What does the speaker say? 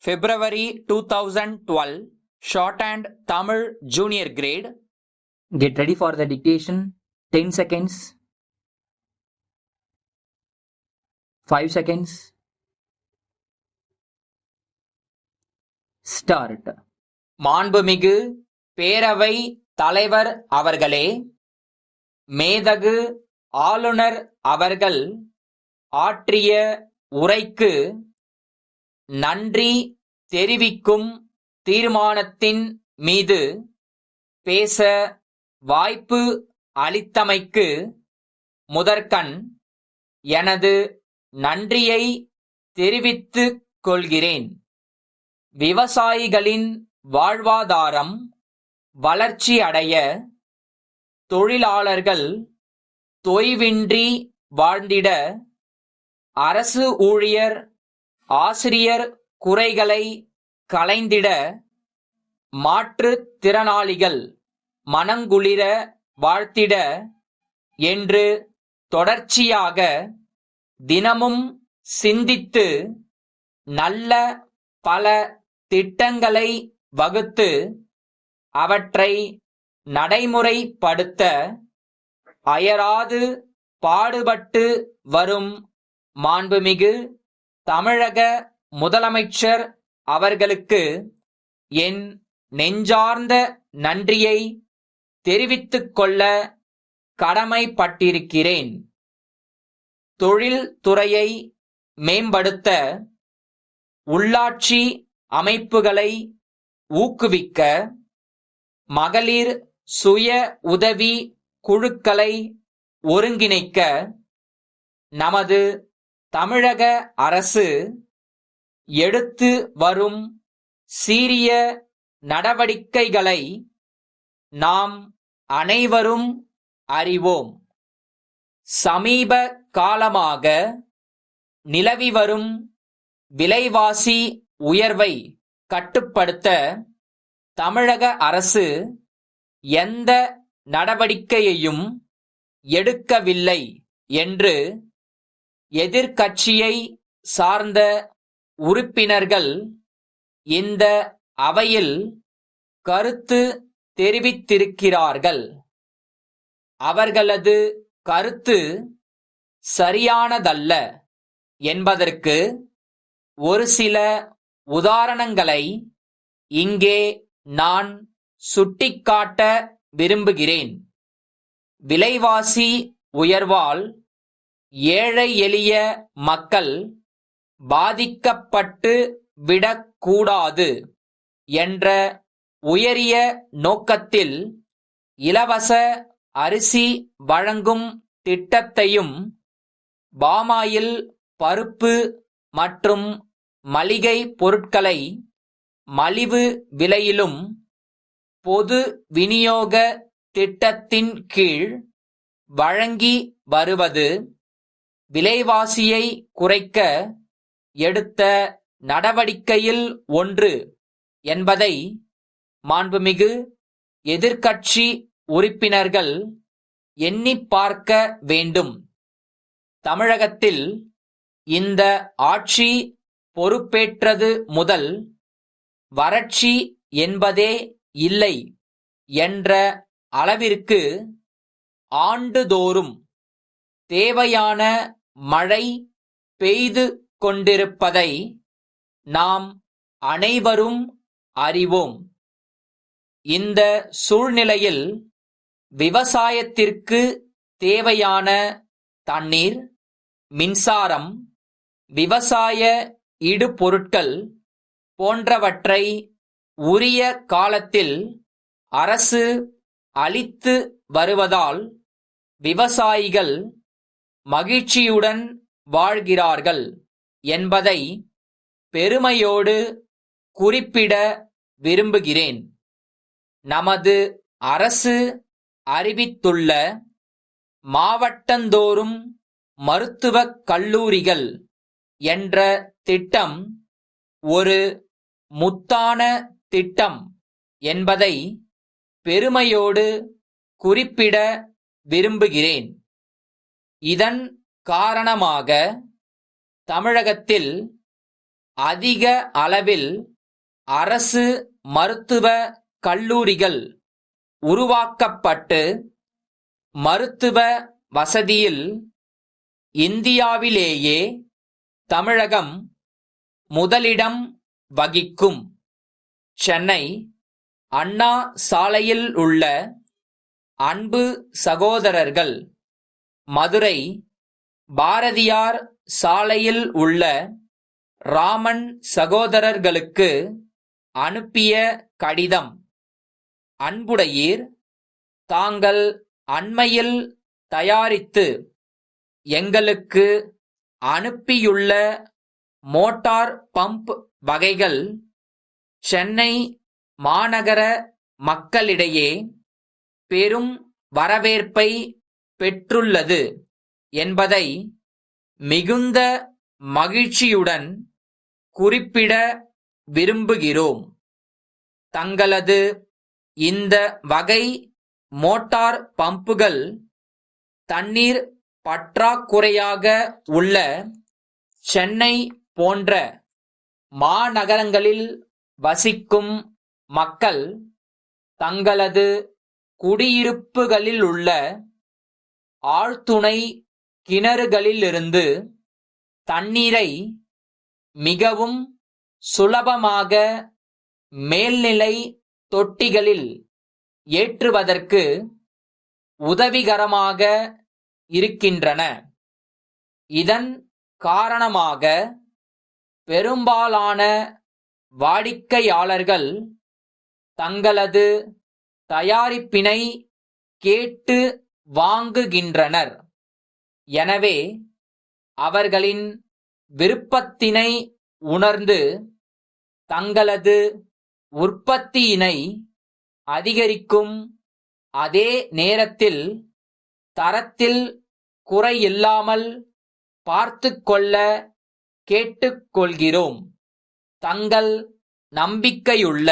February 2012, Shorthand Tamil Junior Grade. Get ready for the dictation. 10 seconds. 5 seconds. Start. மாண்புமிகு பேரவை தலைவர் அவர்களே, மேதகு ஆளுநர் அவர்கள் ஆற்றிய உரைக்கு நன்றி தெரிவிக்கும் தீர்மானத்தின் மீது பேச வாய்ப்பு அளித்தமைக்கு முதற்கண் எனது நன்றியை தெரிவித்துக் கொள்கிறேன். விவசாயிகளின் வாழ்வாதாரம் வளர்ச்சி அடைய, தொழிலாளர்கள் தொய்வின்றி வாழ்ந்திட, அரசு ஊழியர் ஆசிரியர் குறைகளை களைந்திட, மாற்றுத் திறனாளிகள் மனங்குளிர வாழ்த்திட என்று தொடர்ச்சியாக தினமும் சிந்தித்து நல்ல பல திட்டங்களை வகுத்து அவற்றை நடைமுறைப்படுத்த அயராது பாடுபட்டு வரும் மாண்புமிகு தமிழக முதலமைச்சர் அவர்களுக்கு என் நெஞ்சார்ந்த நன்றியை தெரிவித்துக் கொள்ள கடமைப்பட்டிருக்கிறேன். தொழில்துறையை மேம்படுத்த, உள்ளாட்சி அமைப்புகளை ஊக்குவிக்க, மகளிர் சுய உதவி குழுக்களை ஒருங்கிணைக்க நமது தமிழக அரசு எடுத்து வரும் சீரிய நடவடிக்கைகளை நாம் அனைவரும் அறிவோம். சமீப காலமாக நிலவி வரும் விலைவாசி உயர்வை கட்டுப்படுத்த தமிழக அரசு எந்த நடவடிக்கையையும் எடுக்கவில்லை என்று எதிர்க்கட்சியை சார்ந்த உறுப்பினர்கள் இந்த அவையில் கருத்து தெரிவித்திருக்கிறார்கள். அவர்களது கருத்து சரியானதல்ல என்பதற்கு ஒரு சில உதாரணங்களை இங்கே நான் சுட்டிக்காட்ட விரும்புகிறேன். விலைவாசி உயர்வால் ஏழை எளிய மக்கள் பாதிக்கப்பட்டு விடக்கூடாது என்ற உயரிய நோக்கத்தில் இலவச அரிசி வழங்கும் திட்டத்தையும், பாமாயில், பருப்பு மற்றும் மளிகை பொருட்களை மலிவு விலையிலும் பொது விநியோக திட்டத்தின் கீழ் வழங்கி வருவது விலைவாசியை குறைக்க எடுத்த நடவடிக்கையில் ஒன்று என்பதை மாண்புமிகு எதிர்க்கட்சி உறுப்பினர்கள் எண்ணிப் பார்க்க வேண்டும். தமிழகத்தில் இந்த ஆட்சி பொறுப்பேற்றது முதல் வறட்சி என்பதே இல்லை என்ற அளவிற்கு ஆண்டுதோறும் தேவையான மழை பெய்து கொண்டிருப்பதை நாம் அனைவரும் அறிவோம். இந்த சூழ்நிலையில் விவசாயத்திற்கு தேவையான தண்ணீர், மின்சாரம், விவசாய இடுபொருட்கள் போன்றவற்றை உரிய காலத்தில் அரசு அளித்து வருவதால் விவசாயிகள் மகிழ்ச்சியுடன் வாழ்கிறார்கள் என்பதை பெருமையோடு குறிப்பிட விரும்புகிறேன். நமது அரசு அறிவித்துள்ள மாவட்டந்தோறும் மருத்துவக் கல்லூரிகள் என்ற திட்டம் ஒரு முத்தான திட்டம் என்பதை பெருமையோடு குறிப்பிட விரும்புகிறேன். இதன் காரணமாக தமிழகத்தில் அதிக அளவில் அரசு மருத்துவ கல்லூரிகள் உருவாக்கப்பட்டு மருத்துவ வசதியில் இந்தியாவிலேயே தமிழகம் முதலிடம் வகிக்கும். சென்னை அண்ணா சாலையில் உள்ள அன்பு சகோதரர்கள், மதுரை பாரதியார் சாலையில் உள்ள ராமன் சகோதரர்களுக்கு அனுப்பிய கடிதம். அன்புடையீர், தாங்கள் அண்மையில் தயாரித்து எங்களுக்கு அனுப்பியுள்ள மோட்டார் பம்ப் வகைகள் சென்னை மாநகர மக்களிடையே பெரும் வரவேற்பை பெற்றுள்ளது என்பதை மிகுந்த மகிழ்ச்சியுடன் குறிப்பிட விரும்புகிறோம். தங்களது இந்த வகை மோட்டார் பம்புகள் தண்ணீர் பற்றாக்குறையாக உள்ள சென்னை போன்ற மாநகரங்களில் வசிக்கும் மக்கள் தங்களது குடியிருப்புகளிலுள்ள ஆழ்துளை கிணறுகளிலிருந்து தண்ணீரை மிகவும் சுலபமாக மேல்நிலை தொட்டிகளில் ஏற்றுவதற்கு உதவிகரமாக இருக்கின்றன. இதன் காரணமாக பெரும்பாலான வாடிக்கையாளர்கள் தங்களது தயாரிப்பினை கேட்டு வாங்குகின்றனர். எனவே அவர்களின் விருப்பத்தினை உணர்ந்து தங்களது உற்பத்தியினை அதிகரிக்கும் அதே நேரத்தில் தரத்தில் குறையில்லாமல் பார்த்துக்கொள்ள கேட்டுக்கொள்கிறோம். தங்கள் நம்பிக்கையுள்ள